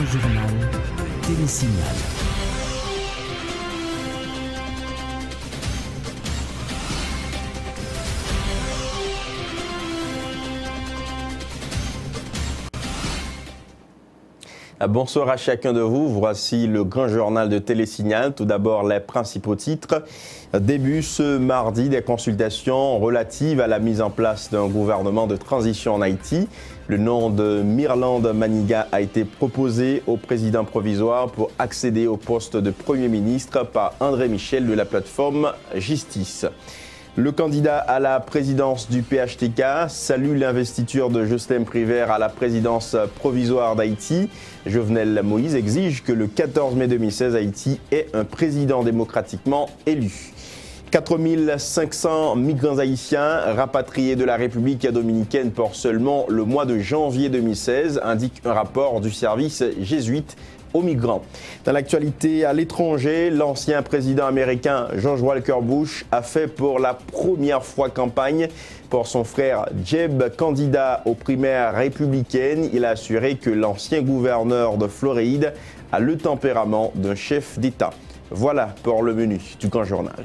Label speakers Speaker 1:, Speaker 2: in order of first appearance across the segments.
Speaker 1: grand journal Télésignal.
Speaker 2: Bonsoir à chacun de vous. Voici le grand journal de Télésignal. Tout d'abord, les principaux titres. Début ce mardi des consultations relatives à la mise en place d'un gouvernement de transition en Haïti. Le nom de Mirland Maniga a été proposé au président provisoire pour accéder au poste de Premier ministre par André Michel de la plateforme Justice. Le candidat à la présidence du PHTK salue l'investiture de Jocelyn Prévert à la présidence provisoire d'Haïti. Jovenel Moïse exige que le 14 mai 2016, Haïti ait un président démocratiquement élu. 4500 migrants haïtiens rapatriés de la République dominicaine pour seulement le mois de janvier 2016, indique un rapport du service jésuite aux migrants. Dans l'actualité à l'étranger, l'ancien président américain George Walker Bush a fait pour la première fois campagne pour son frère Jeb, candidat aux primaires républicaines. Il a assuré que l'ancien gouverneur de Floride a le tempérament d'un chef d'État. Voilà pour le menu du Grand Journal.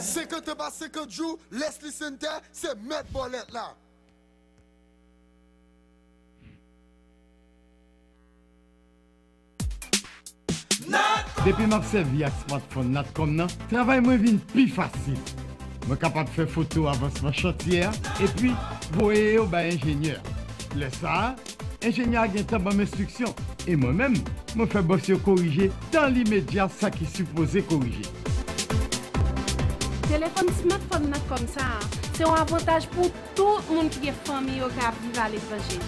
Speaker 3: C'est que tu passes 50 jours, Leslie Center, c'est mettre bolette là.
Speaker 4: Depuis que je servi avec smartphone comme ça, le travail est plus facile. Je suis capable de faire photo avant ma chantier et puis voyer au ingénieur. Le ça, l'ingénieur a un temps d'instruction et moi-même, je fais bosser corriger dans l'immédiat ça qui est supposé corriger.
Speaker 5: Téléphone smartphone comme ça, c'est un avantage pour tout le monde qui est famille ou qui vit à l'étranger.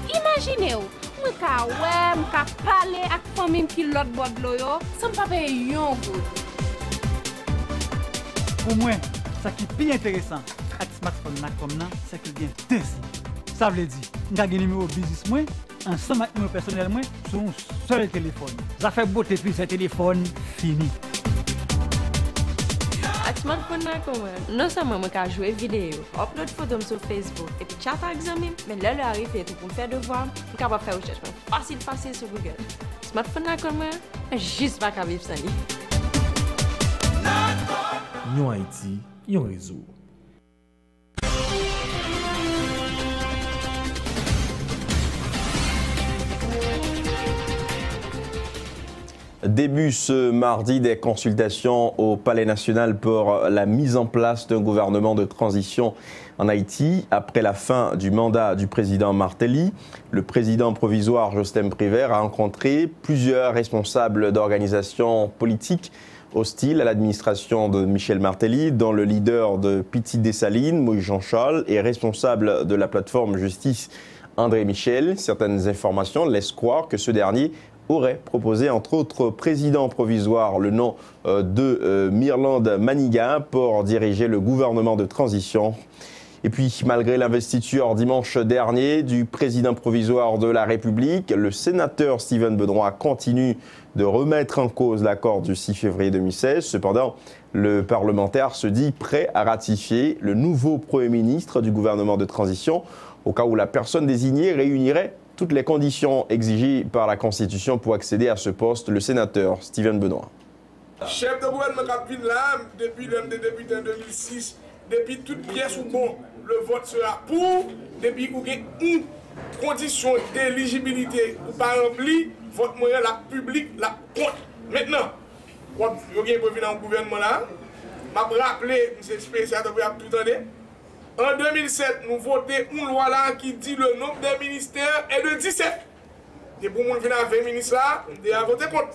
Speaker 5: Imaginez-vous, je peux parler avec la famille qui est l'autre bord de l'eau sans pas payer un goût.
Speaker 6: Pour moi, ce qui est plus intéressant avec le smartphone comme ça, c'est qu'il vient de ça veut dire, je vais numéro business ensemble avec mon personnel sur un seul téléphone. Ça fait beauté puis ce téléphone fini.
Speaker 7: Avec smartphone non seulement je peux jouer vidéo, upload photos sur Facebook et puis chat avec les amis, mais là, arrive pour faire devoir, je suis capable de faire recherche facile sur Google. Smartphone comme moi, juste pas capable de vivre sans lui.
Speaker 8: Yon Haïti, yon réseau.
Speaker 2: Début ce mardi des consultations au Palais national pour la mise en place d'un gouvernement de transition en Haïti. Après la fin du mandat du président Martelly, le président provisoire Jocelyn Prévert a rencontré plusieurs responsables d'organisations politiques hostiles à l'administration de Michel Martelly, dont le leader de Petite Dessalines, Moïse Jean-Charles, et responsable de la plateforme Justice, André Michel. Certaines informations laissent croire que ce dernier aurait proposé, entre autres, président provisoire, le nom de Mirland Maniga pour diriger le gouvernement de transition. Et puis, malgré l'investiture dimanche dernier du président provisoire de la République, le sénateur Steven Benoît continue de remettre en cause l'accord du 6 février 2016. Cependant, le parlementaire se dit prêt à ratifier le nouveau Premier ministre du gouvernement de transition au cas où la personne désignée réunirait toutes les conditions exigées par la Constitution pour accéder à ce poste. Le sénateur Steven Benoît.
Speaker 9: Chef de gouvernement qui là, depuis le député en 2006, depuis toute pièce ou bon, le vote sera pour, depuis qu'il y a une condition d'éligibilité ou pas remplie, vote moyen la public la compte. Maintenant, quand vous avez prévu dans le gouvernement là, je vais rappeler, M. Spécial, vous avez tout entendu. En 2007, nous votons une loi là qui dit le nombre de ministères est de 17. Et pour nous venir à 20 ministres là, on a voté contre.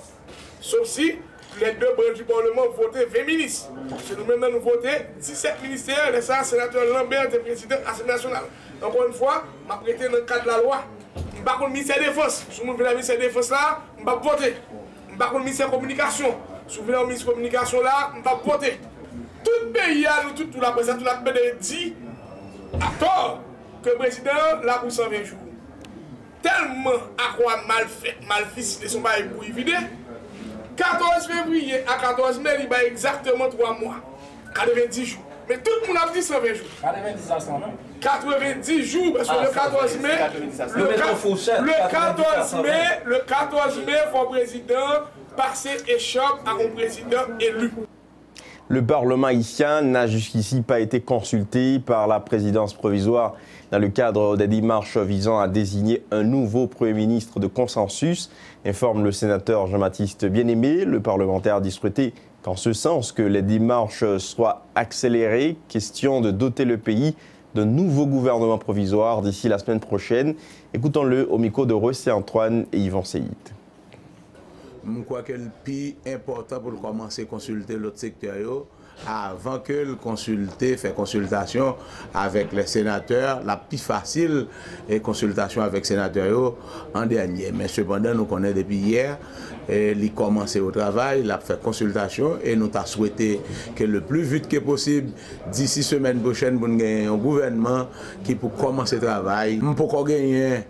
Speaker 9: Sauf si les deux branches du Parlement votaient 20 ministres. C'est nous-mêmes nous votons 17 ministères, et ça, sénateur Lambert est président de l'Assemblée nationale. Encore une fois, je vais prêter dans le cadre de la loi. Je ne vais pas contre le ministère de la Défense. Si vous venez au ministère de la Défense là, je ne vais pas voter. Je ne vais pas contre le ministère de la Communication. Si vous venez au ministère de la Communication là, je ne vais pas voter. Tout le pays, nous, tout la presse, tout la PD dit à tort que le président l'a pour 120 jours. Tellement à quoi mal fait, mal fait, son bail pour y vider. 14 février à 14 mai, il y a exactement 3 mois. 90 jours. Mais tout le monde a dit 120 jours. 90 jours, parce que le 14 mai, le 14 mai, il faut président passer échoppe à un président élu.
Speaker 2: Le Parlement haïtien n'a jusqu'ici pas été consulté par la présidence provisoire dans le cadre des démarches visant à désigner un nouveau Premier ministre de consensus, informe le sénateur Jean-Baptiste Bien-Aimé. Le parlementaire dit souhaiter qu'en ce sens que les démarches soient accélérées, question de doter le pays d'un nouveau gouvernement provisoire d'ici la semaine prochaine. Écoutons-le au micro de Rossé Antoine et Yvan Seyid.
Speaker 10: Je crois que le plus important pour commencer à consulter l'autre secteur avant que le consulter, faire consultation avec les sénateurs, la plus facile est consultation avec les sénateurs en dernier. Mais cependant, nous connaissons depuis hier, il a commencé au travail, il a fait consultation et nous avons souhaité que le plus vite que possible, d'ici semaine prochaine, nous ayons un gouvernement qui peut commencer le travail. Nous pouvons gagner.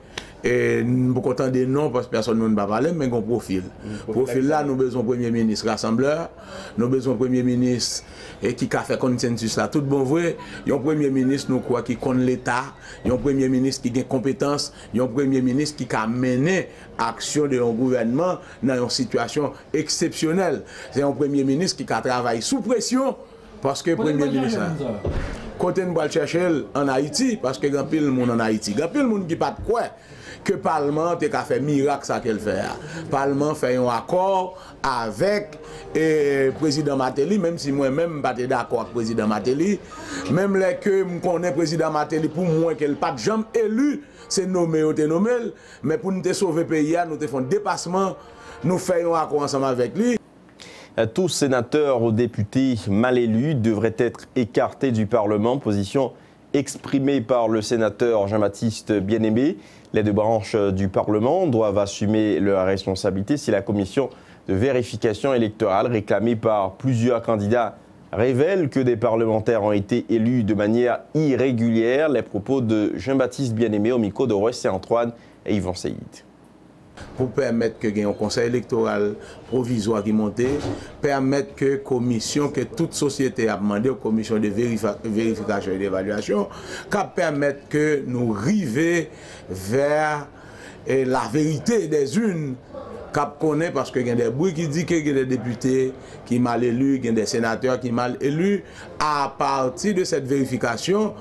Speaker 10: Et nous sommes contents des noms parce que personne ne va parler, mais un profil. Profil là, nous avons besoin de Premier ministre rassembleur, nous avons besoin de Premier ministre qui a fait consensus là. Tout bon vrai, il y a un Premier ministre nous croit qui connaît l'État, il y a un Premier ministre qui a des compétences, il y a un Premier ministre qui a mené l'action de un gouvernement dans une situation exceptionnelle. C'est un Premier ministre qui a travaillé sous pression parce que le Premier ministre. Côté nous allons chercher en Haïti, parce que il y a pile de monde en Haïti. Il y a pile de monde qui pas de quoi que le Parlement a fait miracle ça qu'elle fait. Le Parlement fait un accord avec le président Matéli, même si moi-même je ne suis pas d'accord avec le président Matéli. Même les que je connais le président Matéli, pour moi, qu'elle n'a pas de jambe élu, c'est nommé ou nommé. Mais pour nous sauver le pays, nous faisons un dépassement, nous faisons un accord ensemble avec lui.
Speaker 2: Tous sénateurs ou députés mal élus devraient être écartés du Parlement. Position exprimée par le sénateur Jean-Baptiste Bien-Aimé. Les deux branches du Parlement doivent assumer leurs responsabilités si la commission de vérification électorale réclamée par plusieurs candidats révèle que des parlementaires ont été élus de manière irrégulière. Les propos de Jean-Baptiste Bien-Aimé au micro de Rossé Antoine et Yvan Seyid.
Speaker 10: Pour permettre que un conseil électoral provisoire qui monte, permettre que commission, que toute société a demandé aux commissions de vérification et d'évaluation, qu'à permettre que nous arrivions vers la vérité des unes, qu'à connaître parce qu'il y a des bruits qui disent qu'il y a des députés qui sont mal élus, il y a des sénateurs qui sont mal élus. À partir de cette vérification,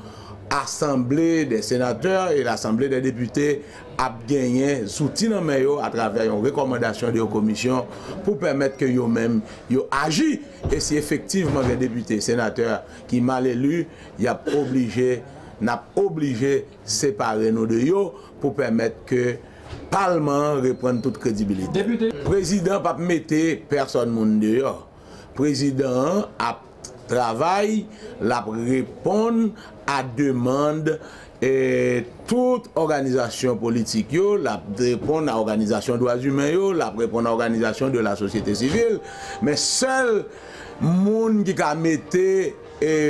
Speaker 10: l'Assemblée des sénateurs et l'Assemblée des députés a gagné outils à travers une recommandation de la commission pour permettre que eux-mêmes agissent. Et si effectivement les députés et sénateurs qui sont mal élus, n'a obligé de séparer nous de eux pour permettre que le Parlement reprenne toute crédibilité. Le président n'a pas mis personne dehors. Le président a travail, la répondre à demande et toute organisation politique, la répondre à l'organisation des droits humains, la répondre à l'organisation de la société civile, mais seul monde qui a mis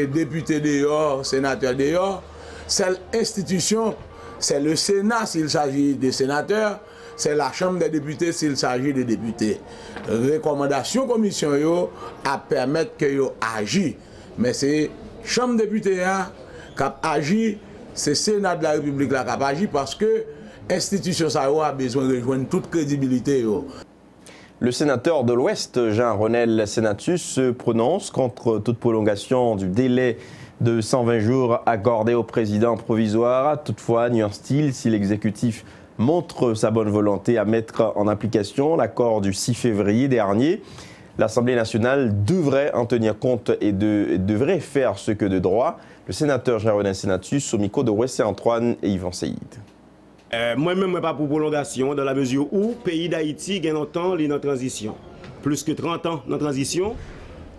Speaker 10: député dehors, sénateur dehors, seule institution, c'est le Sénat s'il s'agit des sénateurs, c'est la Chambre des députés s'il s'agit des députés. Recommandation commission à permettre que yo agissent. Mais c'est Chambre des députés qui agit, c'est Sénat de la République qui agit parce que institution ça a besoin de rejoindre toute crédibilité.
Speaker 2: Le sénateur de l'Ouest, Jean-Renel Senatus, se prononce contre toute prolongation du délai de 120 jours accordé au président provisoire. Toutefois, nuance-t-il, si l'exécutif montre sa bonne volonté à mettre en application l'accord du 6 février dernier, l'Assemblée nationale devrait en tenir compte et devrait faire ce que de droit. Le sénateur Jean-Renel Senatus au micro de Wessé Antoine et Yvan Seyid.
Speaker 11: Moi-même, je ne pas pour prolongation dans la mesure où le pays d'Haïti gagne longtemps dans transition. Plus que 30 ans dans transition,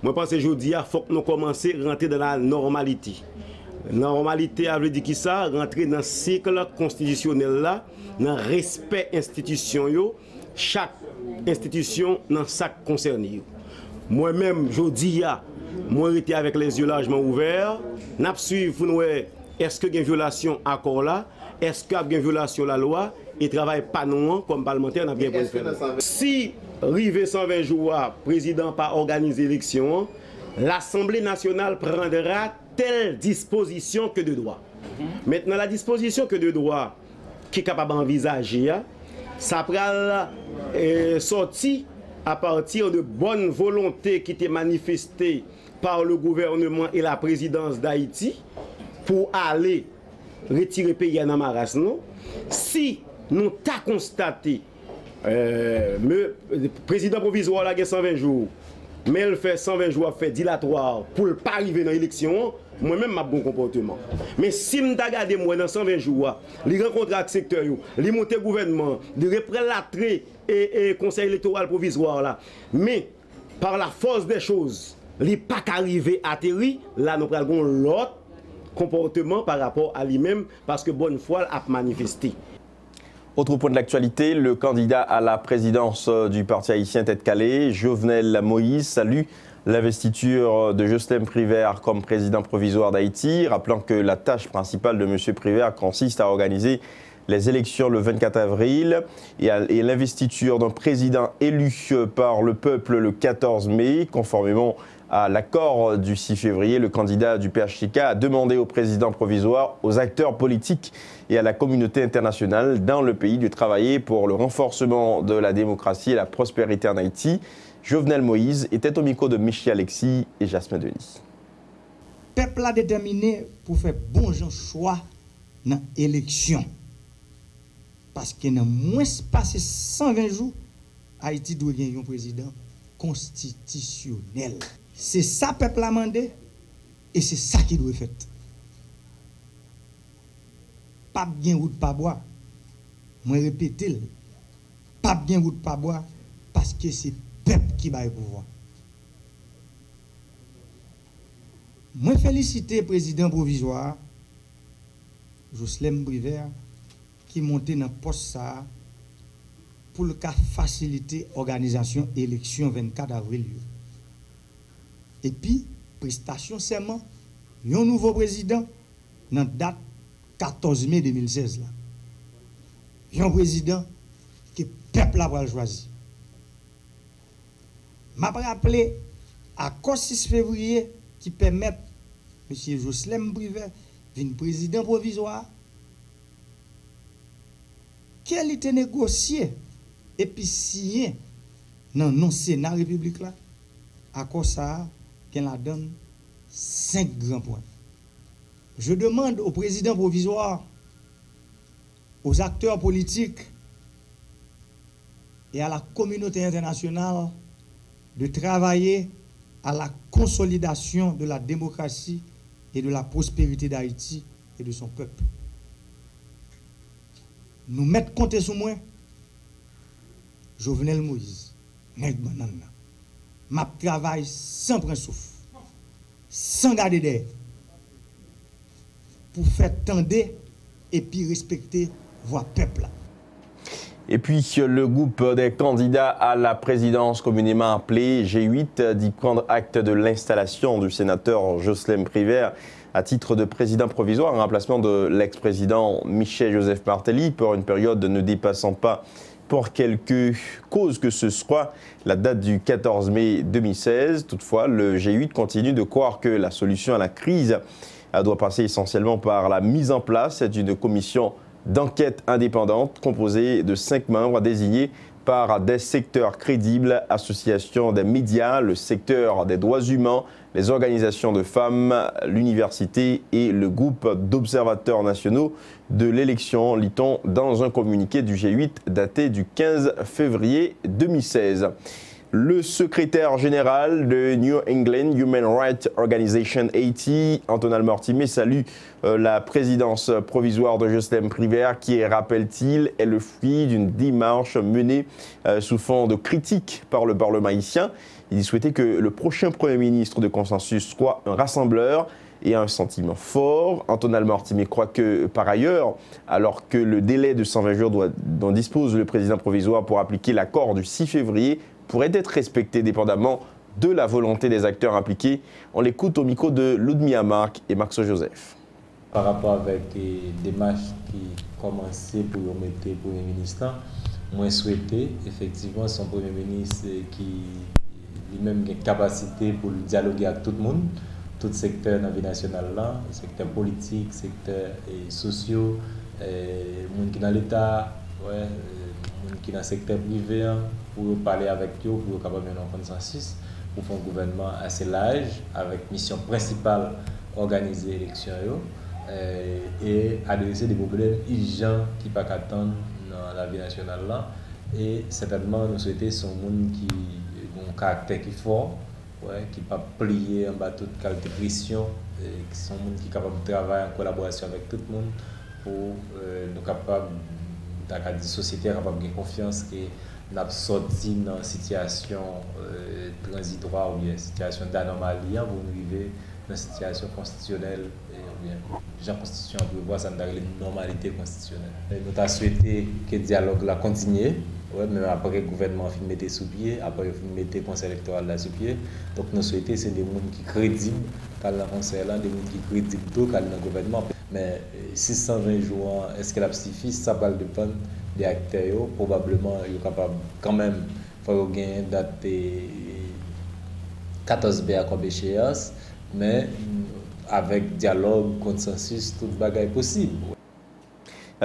Speaker 11: moi je pense que aujourd'hui, il faut que nous commençons à rentrer dans la normalité. La normalité a veut dire qui ça? Rentrer dans le cycle constitutionnel là, dans le respect institution, chaque institution dans sa concerné. Moi-même, aujourd'hui, moi j'étais avec les yeux largement ouverts. Nous suivons est-ce qu'il y a une violation accord là? Est-ce qu'il y a une violation de la loi? Et travaille pas non comme parlementaire, on a bien bon faire. Si arrivé 120 jours, le président n'a pas organisé l'élection, l'Assemblée nationale prendra telle disposition que de droit. Maintenant, la disposition que de droit qui est capable d'envisager, ça prend sorti à partir de bonne volonté qui était manifestée par le gouvernement et la présidence d'Haïti pour aller retirer le pays à Namaras. Si nous avons constaté le président provisoire a 120 jours, mais il fait 120 jours fait dilatoire pour ne pas arriver dans l'élection, moi-même, j'ai bon comportement. Mais si je regarde moi dans 120 jours, les rencontres avec le secteur, les montées gouvernement, les reprendre l'attrait et conseil électoral provisoire, là. Mais par la force des choses, les pas arrivé à atterrir, là nous prenons l'autre comportement par rapport à lui-même parce que bonne foi a manifesté.
Speaker 2: Autre point de l'actualité, le candidat à la présidence du parti haïtien Tête Calée, Jovenel Moïse, salue l'investiture de Jocelyn Privert comme président provisoire d'Haïti, rappelant que la tâche principale de M. Privert consiste à organiser les élections le 24 avril et l'investiture d'un président élu par le peuple le 14 mai, conformément à l'accord du 6 février. Le candidat du PHTK a demandé au président provisoire, aux acteurs politiques et à la communauté internationale dans le pays de travailler pour le renforcement de la démocratie et la prospérité en Haïti. Jovenel Moïse était au micro de Michel Alexis et Jasmin Denis.
Speaker 12: Le peuple a déterminé pour faire bon choix dans l'élection. Parce que dans moins passé 120 jours, Haïti doit gagner un président constitutionnel. C'est ça que le peuple a demandé et c'est ça qui doit être fait. Pas bien ou pas boire. Moi répète, pas bien ou pas boire parce que c'est le peuple qui va le pouvoir. Moi félicite le président provisoire Jocelyn Privert qui monté dans le poste ça pour le cas faciliter l'organisation élection 24 avril. Et puis, prestation serment, un nouveau président dans la date 14 mai 2016. Un président que le peuple a choisi. Je vais rappeler à 6 février qui permet M. Jocelyn Privert d'être président provisoire. Quel était négocié et puis signé dans le Sénat République là, à quoi ça qu'elle la donne 5 grands points. Je demande au président provisoire, aux acteurs politiques et à la communauté internationale de travailler à la consolidation de la démocratie et de la prospérité d'Haïti et de son peuple. Nous mettons compter sur moi, Jovenel Moïse, nèg banana. Ma travail sans prendre souffle, sans garder d'air, pour faire tendre et puis respecter voix peuple.
Speaker 2: Et puis le groupe des candidats à la présidence communément appelé G8 dit prendre acte de l'installation du sénateur Jocelyn Privert à titre de président provisoire en remplacement de l'ex-président Michel-Joseph Martelly pour une période ne dépassant pas pour quelque cause que ce soit la date du 14 mai 2016. Toutefois, le G8 continue de croire que la solution à la crise doit passer essentiellement par la mise en place d'une commission d'enquête indépendante composée de 5 membres désignés par des secteurs crédibles, associations des médias, le secteur des droits humains, les organisations de femmes, l'université et le groupe d'observateurs nationaux de l'élection, lit-on dans un communiqué du G8 daté du 15 février 2016. Le secrétaire général de New England Human Rights Organization Haiti, Antonal Mortimer, salue la présidence provisoire de Jocelyn Privert qui, rappelle-t-il, est le fruit d'une démarche menée sous fond de critique par le Parlement haïtien. Il souhaitait que le prochain Premier ministre de consensus soit un rassembleur et un sentiment fort. Antonal Mortimer croit que, par ailleurs, alors que le délai de 120 jours dont dispose le président provisoire pour appliquer l'accord du 6 février pourrait être respecté dépendamment de la volonté des acteurs impliqués. On l'écoute au micro de Ludmilla Marc et Max Joseph.
Speaker 13: Par rapport avec les démarches qui commençaient pour mettre le Premier ministre, moi souhaité effectivement son Premier ministre qui lui-même a une capacité pour dialoguer avec tout le monde, tout secteur dans la vie nationale, là, secteur politique, secteur sociaux, monde qui dans l'État, ouais, monde qui dans le secteur privé, pour parler avec eux, pour capable de un consensus, pour faire un gouvernement assez large, avec mission principale organiser l'élection et adresser des problèmes urgents qui ne peuvent pas attendre dans la vie nationale là. Et certainement nous souhaitons son monde qui a un caractère qui est fort, ouais, qui ne peut pas plier en bas toute qualité de pression, qui sont monde qui est capable de travailler en collaboration avec tout le monde pour nous capables la société capable de confiance et n'a sorti dans une situation transitoire ou bien situation d'anomalie pour nous arriver dans une situation constitutionnelle ou bien la constitution prévoit ça dans une normalité constitutionnelle. Nous avons souhaité que le dialogue là continue, ouais, même après le gouvernement a fini de mettre sous pied, après il a fini de mettre le conseil électoral là sous pied. Donc nous souhaitons c'est des gens qui sont crédibles dans le conseil là, des gens qui sont crédibles dans le gouvernement. Mais 620 jours, est-ce qu'elle a suffi? Ça va dépendre des acteurs. Probablement, ils sont capables quand même de faire une date 14 B comme échéance, mais avec dialogue, consensus, tout bagaille possible.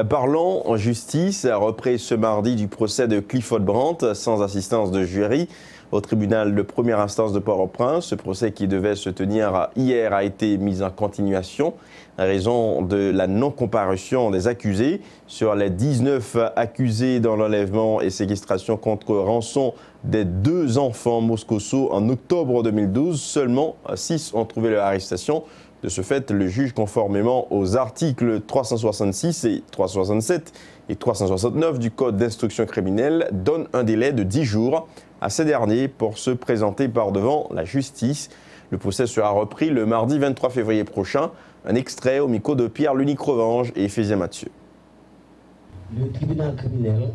Speaker 2: Parlons en justice, repris ce mardi du procès de Clifford Brandt sans assistance de jury au tribunal de première instance de Port-au-Prince. Ce procès qui devait se tenir hier a été mis en continuation à raison de la non-comparution des accusés. Sur les 19 accusés dans l'enlèvement et séquestration contre rançon des 2 enfants moscoso en octobre 2012, seulement 6 ont trouvé leur arrestation. De ce fait, le juge, conformément aux articles 366 et 367 et 369 du Code d'instruction criminelle, donne un délai de 10 jours à ces derniers pour se présenter par devant la justice. Le procès sera repris le mardi 23 février prochain. Un extrait au micro de Pierre-Luc Revange et Ephésien Mathieu.
Speaker 14: Le tribunal criminel,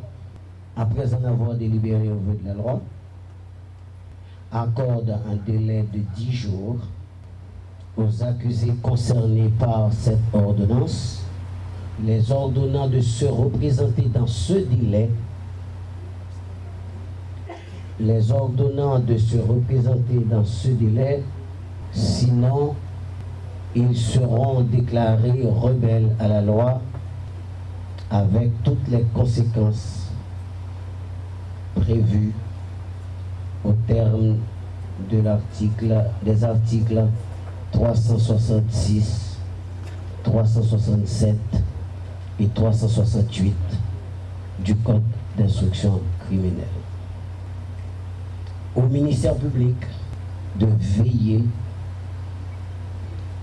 Speaker 14: après en avoir délibéré au vu de la loi, accorde un délai de 10 jours aux accusés concernés par cette ordonnance, les ordonnant de se représenter dans ce délai, sinon ils seront déclarés rebelles à la loi avec toutes les conséquences prévues au terme des articles 366, 367 et 368 du Code d'instruction criminelle. Au ministère public de veiller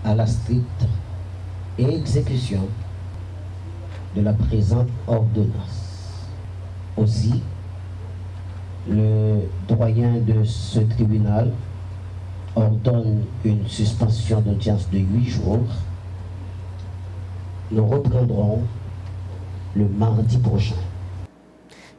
Speaker 14: à la stricte exécution de la présente ordonnance. Aussi, le doyen de ce tribunal ordonne une suspension d'audience de 8 jours. Nous reprendrons le mardi prochain.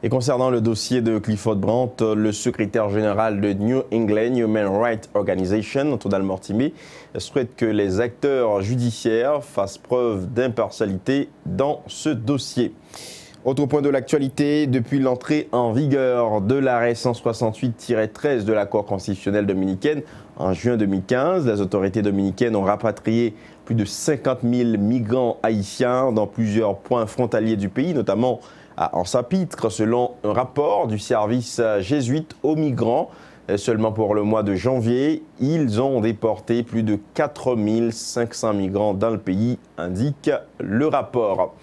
Speaker 2: Et concernant le dossier de Clifford Brandt, le secrétaire général de New England Human Rights Organization, Antonal Mortimer, souhaite que les acteurs judiciaires fassent preuve d'impartialité dans ce dossier. Autre point de l'actualité, depuis l'entrée en vigueur de l'arrêt 168-13 de l'accord constitutionnel dominicain En juin 2015, les autorités dominicaines ont rapatrié plus de 50 000 migrants haïtiens dans plusieurs points frontaliers du pays, notamment à Anse-à-Pitre, selon un rapport du service jésuite aux migrants. Seulement pour le mois de janvier, ils ont déporté plus de 4 500 migrants dans le pays, indique le rapport.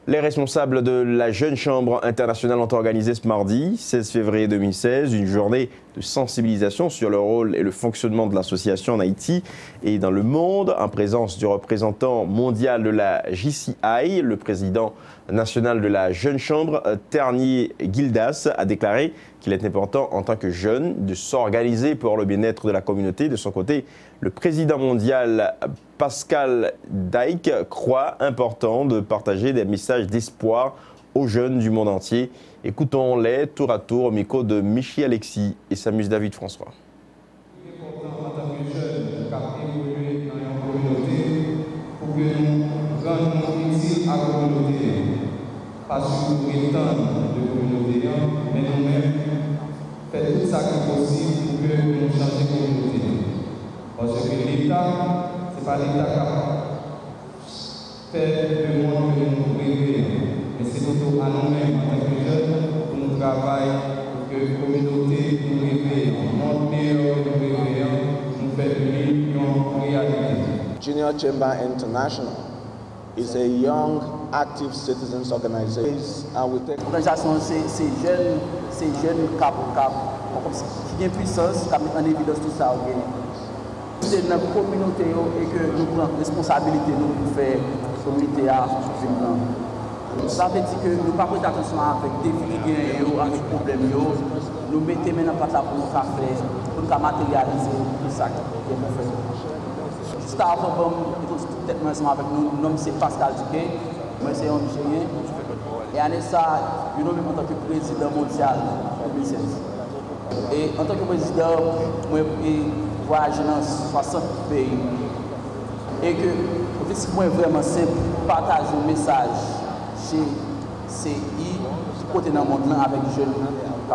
Speaker 2: Les responsables de la Jeune Chambre internationale ont organisé ce mardi, 16 février 2016, une journée de sensibilisation sur le rôle et le fonctionnement de l'association en Haïti et dans le monde, en présence du représentant mondial de la JCI, le président national de la Jeune Chambre, Ternier Gildas, a déclaré qu'il est important en tant que jeune de s'organiser pour le bien-être de la communauté. De son côté, le président mondial Pascal Dyke croit important de partager des messages d'espoir aux jeunes du monde entier. Écoutons-les tour à tour au micro de Michi Alexis et Samus David François.
Speaker 15: En tant que jeunes, évoluer dans la communauté pour que nous rendions utile à la communauté. Pas sur le temps de communauté, mais nous-mêmes faisons tout ça qui est possible pour que nous changions la communauté. Parce que l'État, ce n'est pas l'État qui fait le monde que nous rêvons, mais c'est plutôt à nous-mêmes en tant que jeunes pour nous travailler pour que la communauté nous rêve, un monde meilleur que nous rêvons, nous fait une réalité.
Speaker 16: Junior Chamber International is a young, active citizens organization.
Speaker 17: L'organisation, c'est jeunes qui ont puissance, qui ont en évidence tout ça. C'est notre communauté et que nous prenons responsabilité pour faire la communauté à ça veut dire que nous ne prêtons pas attention avec des défis, avec des problèmes. Nous mettons maintenant en place pour nous faire, pour nous matérialiser tout ça que nous faisons. Juste avant, peut-être ensemble avec nous, mon nom c'est Pascal Duquet, moi c'est un ingénieur. Et en ça, je nomme en tant que président mondial en 2016. Et en tant que président, moi je voyage dans 60 pays. Et que l'objectif est vraiment simple, partager un message chez CI, côté dans le monde avec les jeunes qui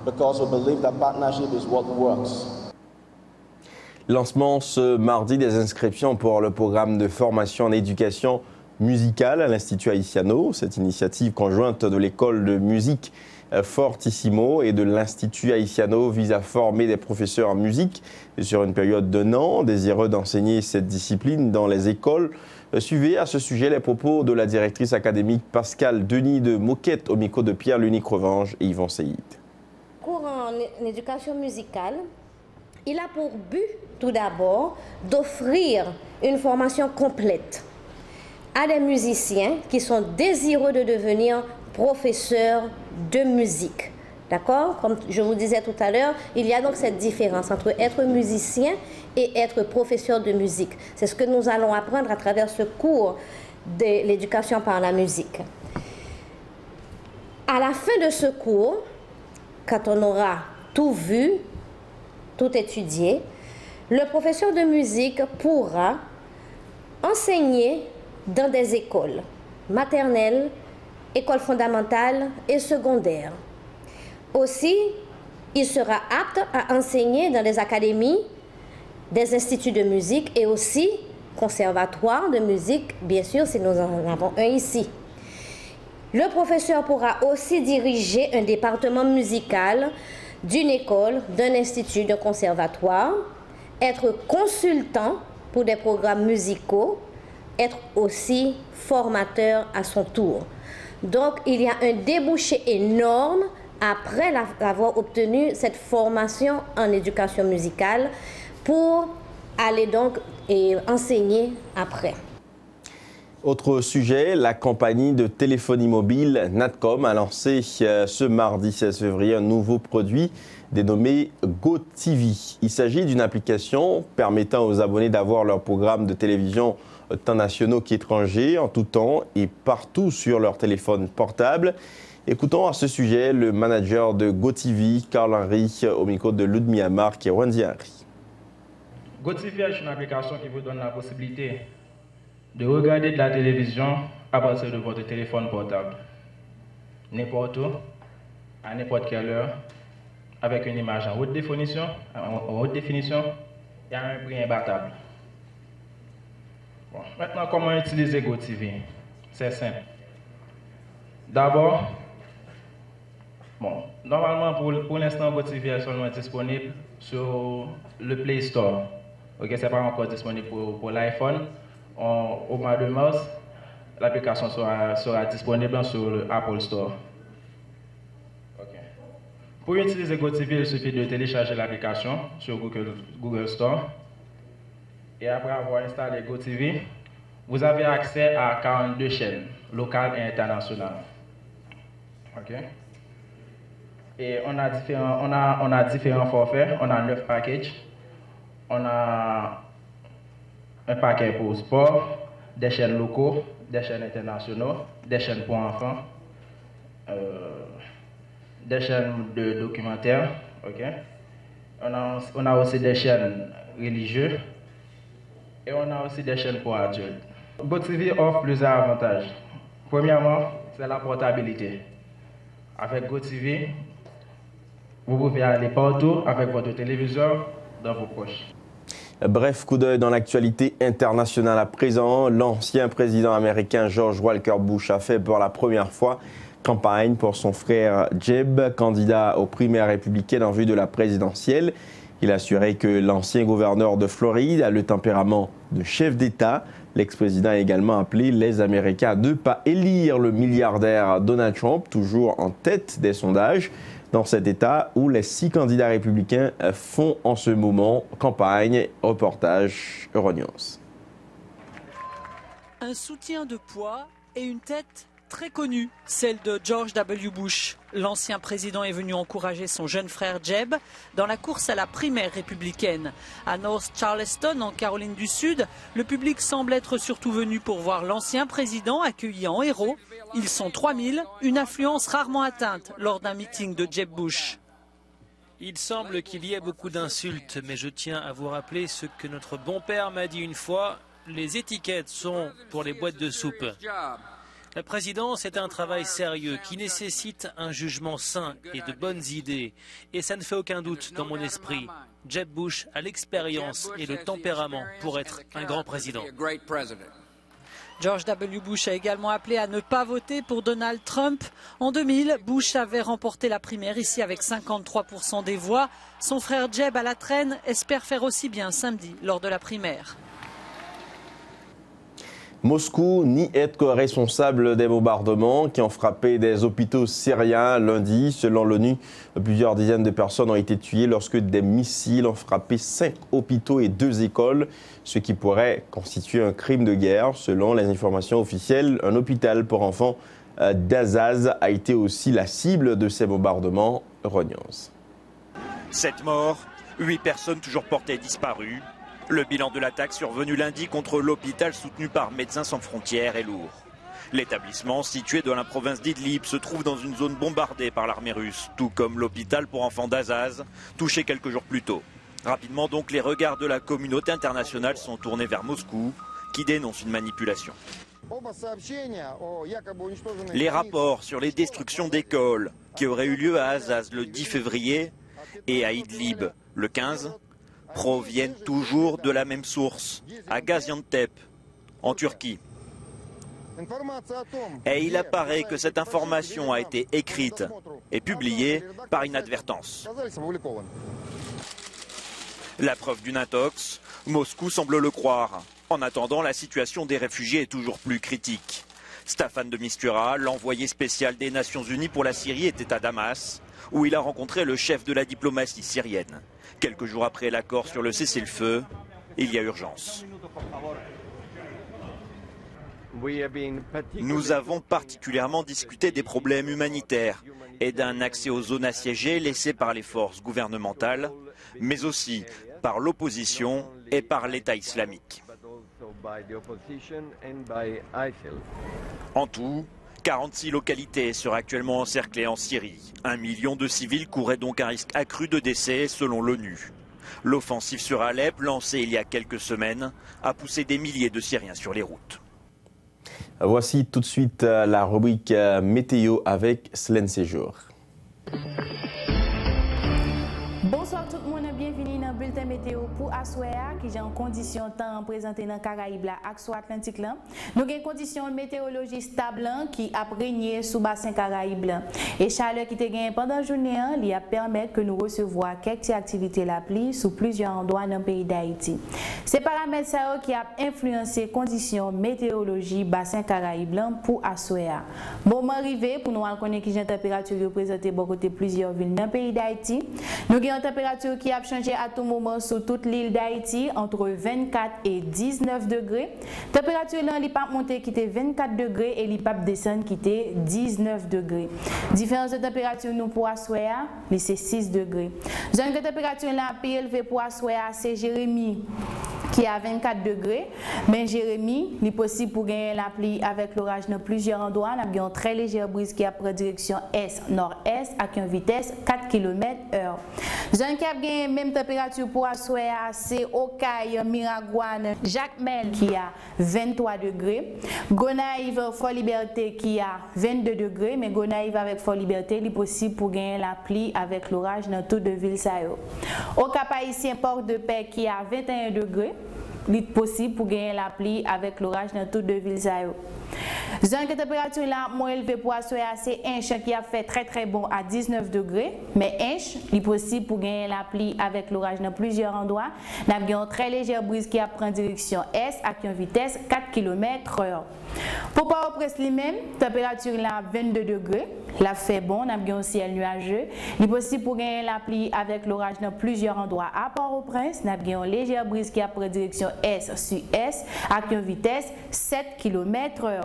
Speaker 16: Because we believe that partnership is what works.
Speaker 2: Lancement ce mardi des inscriptions pour le programme de formation en éducation musicale à l'Institut Haïtiano. Cette initiative conjointe de l'école de musique Fortissimo et de l'Institut Haïtiano vise à former des professeurs en musique sur une période d'1 an, désireux d'enseigner cette discipline dans les écoles. Suivez à ce sujet les propos de la directrice académique Pascal Denis de Moquette au micro de Pierre-Lunie Crevange et Yvon Seyid.
Speaker 18: Cours en éducation musicale, il a pour but tout d'abord d'offrir une formation complète à des musiciens qui sont désireux de devenir professeurs de musique. D'accord? Comme je vous disais tout à l'heure, il y a donc cette différence entre être musicien et être professeur de musique. C'est ce que nous allons apprendre à travers ce cours de l'éducation par la musique. À la fin de ce cours, quand on aura tout vu, tout étudié, le professeur de musique pourra enseigner dans des écoles maternelles, écoles fondamentales et secondaires. Aussi, il sera apte à enseigner dans des académies, des instituts de musique et aussi conservatoires de musique, bien sûr, si nous en avons un ici. Le professeur pourra aussi diriger un département musical d'une école, d'un institut, d'un conservatoire, être consultant pour des programmes musicaux, être aussi formateur à son tour. Donc, il y a un débouché énorme après avoir obtenu cette formation en éducation musicale pour aller donc et enseigner après.
Speaker 2: Autre sujet, la compagnie de téléphonie mobile Natcom a lancé ce mardi 16 février un nouveau produit dénommé GoTV. Il s'agit d'une application permettant aux abonnés d'avoir leur programme de télévision tant nationaux qu'étrangers en tout temps et partout sur leur téléphone portable. Écoutons à ce sujet le manager de GoTV, Carl Henry, au micro de Ludmilla Marc et Wendy Henry.
Speaker 19: GoTV est une application qui vous donne la possibilité de regarder de la télévision à partir de votre téléphone portable. N'importe où, à n'importe quelle heure, avec une image en haute définition, et un prix imbattable. Bon, maintenant, comment utiliser GoTV? C'est simple. D'abord, bon, normalement, pour l'instant, GoTV est seulement disponible sur le Play Store. Ok, c'est pas encore disponible pour l'iPhone. Au mois de mars, l'application sera disponible sur le Apple Store. Okay. Pour utiliser GoTV, il suffit de télécharger l'application sur Google Store. Et après avoir installé GoTV, vous avez accès à 42 chaînes locales et internationales. Okay. Et on a différents forfaits, on a 9 packages. On a un paquet pour sport, des chaînes locaux, des chaînes internationaux, des chaînes pour enfants, des chaînes de documentaires. Okay. On a aussi des chaînes religieuses et on a aussi des chaînes pour adultes. GoTV offre plusieurs avantages. Premièrement, c'est la portabilité. Avec GoTV, vous pouvez aller partout avec votre téléviseur dans vos poches.
Speaker 2: Bref, coup d'œil dans l'actualité internationale à présent. L'ancien président américain George Walker Bush a fait pour la première fois campagne pour son frère Jeb, candidat aux primaires républicaines en vue de la présidentielle. Il a assuré que l'ancien gouverneur de Floride a le tempérament de chef d'État. L'ex-président a également appelé les Américains à ne pas élire le milliardaire Donald Trump, toujours en tête des sondages, dans cet État où les 6 candidats républicains font en ce moment campagne. Reportage Euronews.
Speaker 20: Un soutien de poids et une tête très connue, celle de George W. Bush. L'ancien président est venu encourager son jeune frère Jeb dans la course à la primaire républicaine. À North Charleston, en Caroline du Sud, le public semble être surtout venu pour voir l'ancien président accueilli en héros. Ils sont 3000, une affluence rarement atteinte lors d'un meeting de Jeb Bush.
Speaker 21: Il semble qu'il y ait beaucoup d'insultes, mais je tiens à vous rappeler ce que notre bon père m'a dit une fois, les étiquettes sont pour les boîtes de soupe. La présidence est un travail sérieux qui nécessite un jugement sain et de bonnes idées. Et ça ne fait aucun doute dans mon esprit. Jeb Bush a l'expérience et le tempérament pour être un grand président.
Speaker 20: George W. Bush a également appelé à ne pas voter pour Donald Trump. En 2000, Bush avait remporté la primaire ici avec 53% des voix. Son frère Jeb à la traîne espère faire aussi bien samedi lors de la primaire.
Speaker 2: Moscou nie être responsable des bombardements qui ont frappé des hôpitaux syriens lundi. Selon l'ONU, plusieurs dizaines de personnes ont été tuées lorsque des missiles ont frappé 5 hôpitaux et 2 écoles, ce qui pourrait constituer un crime de guerre. Selon les informations officielles, un hôpital pour enfants d'Azaz a été aussi la cible de ces bombardements. Euronews.
Speaker 22: 7 morts, 8 personnes toujours portées disparues. Le bilan de l'attaque survenue lundi contre l'hôpital soutenu par Médecins sans frontières est lourd. L'établissement, situé dans la province d'Idlib, se trouve dans une zone bombardée par l'armée russe, tout comme l'hôpital pour enfants d'Azaz, touché quelques jours plus tôt. Rapidement donc, les regards de la communauté internationale sont tournés vers Moscou, qui dénonce une manipulation. Les rapports sur les destructions d'écoles qui auraient eu lieu à Azaz le 10 février et à Idlib le 15 proviennent toujours de la même source, à Gaziantep, en Turquie. Et il apparaît que cette information a été écrite et publiée par inadvertance. La preuve d'une intox, Moscou semble le croire. En attendant, la situation des réfugiés est toujours plus critique. Staffan de Mistura, l'envoyé spécial des Nations Unies pour la Syrie, était à Damas, où il a rencontré le chef de la diplomatie syrienne. Quelques jours après l'accord sur le cessez-le-feu, il y a urgence. Nous avons particulièrement discuté des problèmes humanitaires et d'un accès aux zones assiégées laissées par les forces gouvernementales, mais aussi par l'opposition et par l'État islamique. En tout, 46 localités seraient actuellement encerclées en Syrie. 1 million de civils couraient donc un risque accru de décès selon l'ONU. L'offensive sur Alep, lancée il y a quelques semaines, a poussé des milliers de Syriens sur les routes.
Speaker 2: Voici tout de suite la rubrique météo avec Célène Séjour.
Speaker 1: Bonsoir tout le monde, bienvenue dans le bulletin météo pour Aswea qui est en condition temps présenté dans Caraïbes et Atlantique. Nous avons une condition météorologie stable qui a régné sous bassin Caraïbes. Et chaleur qui a gagné pendant la journée, il a permis que nous recevoir quelques activités la pluie sous plusieurs endroits dans le pays d'Haïti. Ces paramètres qui ont influencé les conditions météorologie bassin Caraïbes pour Aswea. Moment arrivé pour nous connaître qui la température présentée bon côté plusieurs villes dans le pays d'Haïti. Nous avons une température qui a changé à tout moment sur toute l'île d'Haïti entre 24 et 19 degrés. La température là, elle pas monter qui était 24 degrés et elle pas descendre qui était 19 degrés. Différence de température nous pour Aswea, c'est 6 degrés. Zone de température là plus élevée pour Aswea, c'est Jérémy qui a 24 degrés. Mais Jérémy, il est possible pour gagner la pluie avec l'orage dans plusieurs endroits. Nous avons une très légère brise qui a pris direction est-nord-est avec une vitesse 4 km/h. Zone qui a gagné même température pour Aswea, c'est Okaï, Miragouane, Jacmel qui a 23 degrés. Gonaïve, Fort-Liberté qui a 22 degrés. Mais Gonaïve avec Fort-Liberté, il est possible pour gagner la pluie avec l'orage dans toutes les villes. Au Cap-Haïtien, Port-de-Paix qui a 21 degrés. Il est possible pour gagner la pluie avec l'orage dans toutes les villes. Zone de température là, moins élevée pour Aswea, c'est Inch qui a fait très bon à 19 degrés. Mais Inch, il est possible pour gagner la pluie avec l'orage dans plusieurs endroits. Nous avons une très légère brise qui a pris direction est avec une vitesse 4 km/h. Pour Port-au-Prince lui-même, température là 22 degrés. La fait bon, nous avons un ciel nuageux. Il est possible pour gagner la pluie avec l'orage dans plusieurs endroits. À Port-au-Prince, nous avons une légère brise qui a pris direction est-sud-est avec une vitesse 7 km/h.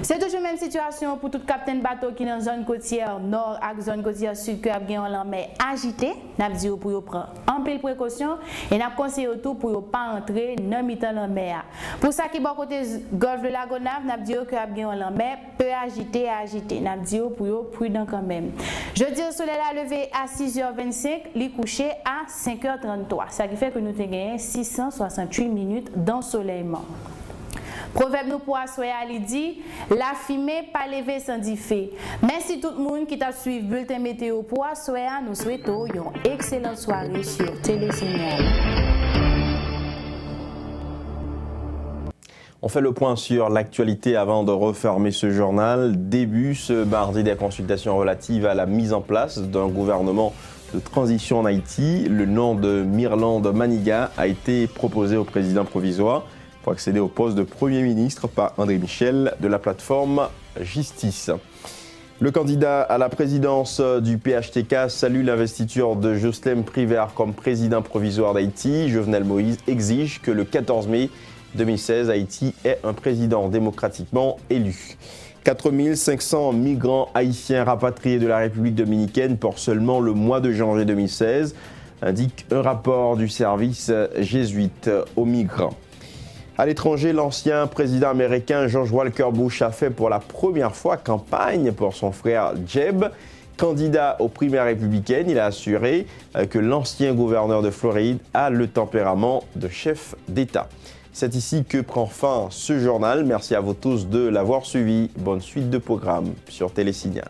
Speaker 1: C'est toujours la même situation pour tout capitaine bateau qui est dans la zone côtière nord et la zone côtière sud qui a la mer agitée. Nous avons dit pour prendre un peu de précaution et nous avons conseillé tout pour ne pas entrer dans la mer. Pour ça qui est bon côté golfe de la Gonave, nous avons dit que la mer peut agiter. Nous avons dit pour prudent quand même. Jeudi, le soleil a levé à 6h25, il est couché à 5h33. Ça qui fait que nous avons gagné 668 minutes d'ensoleillement. Proverbe nous pour Aswea, il dit la fumée pas levée sans diffé. Merci tout le monde qui t'a suivi bulletin météo pour Aswea. Nous souhaitons une excellente soirée sur Télésignal.
Speaker 2: On fait le point sur l'actualité avant de refermer ce journal. Début ce mardi des consultations relatives à la mise en place d'un gouvernement de transition en Haïti. Le nom de Mirland Maniga a été proposé au président provisoire pour accéder au poste de Premier ministre par André Michel de la plateforme Justice. Le candidat à la présidence du PHTK salue l'investiture de Jocelyn Privert comme président provisoire d'Haïti. Jovenel Moïse exige que le 14 mai 2016, Haïti ait un président démocratiquement élu. 4500 migrants haïtiens rapatriés de la République dominicaine pour seulement le mois de janvier 2016, indique un rapport du service jésuite aux migrants. À l'étranger, l'ancien président américain George Walker Bush a fait pour la première fois campagne pour son frère Jeb. Candidat aux primaires républicaines, il a assuré que l'ancien gouverneur de Floride a le tempérament de chef d'État. C'est ici que prend fin ce journal. Merci à vous tous de l'avoir suivi. Bonne suite de programmes sur Télésignal.